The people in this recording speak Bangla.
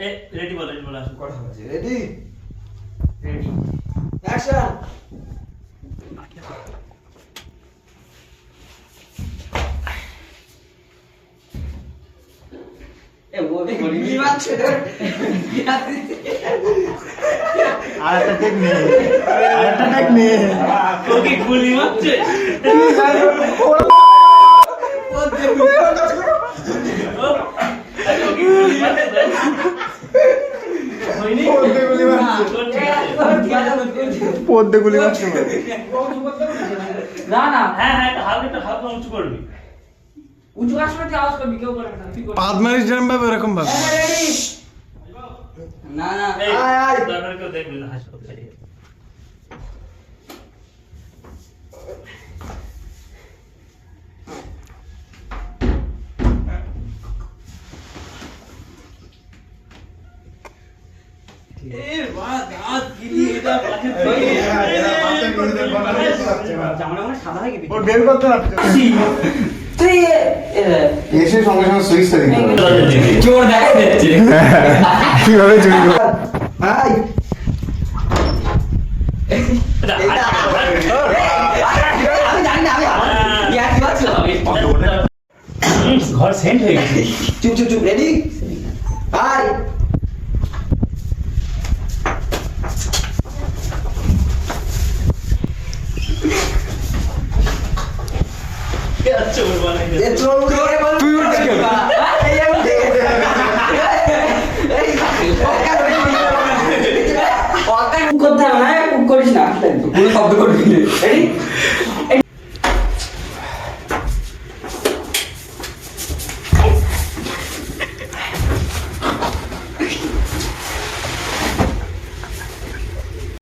রেডি বলো আসুন কথা বলছি রেডি রেডি অ্যাকশন গুলি মারছে আরেকটা টেকনিক ওকে গুলি মারছে পদ্মে গুলি মারছে না না হ্যাঁ হালকা উঁচু করবি উঁচু আসলে আওয়াজ করবি কেউ করবে না তুই করবি পাদ মারিস যেরকম ভাবে এরকম ভাবে না না এই দরকার কেউ দেখবি না হাসপাতালে ওর বের করতে না তুই এসে সঙ্গে সঙ্গে সুইচটা দিতে হবে জোর দেখা যাচ্ছে কিভাবে চুরি করবে হাই আমি জানি না আমি ইয়ার কি বাজলো ঘর সেন্ট হয়ে গেছে চুপ চুপ চুপ রেডি হাই চোর বানাই এ চোর করে বল তুই উঠছিস কেন? এই আমি ঠিক এই অকাল করতে হবে না করিস না কোনো শব্দ করবি রেডি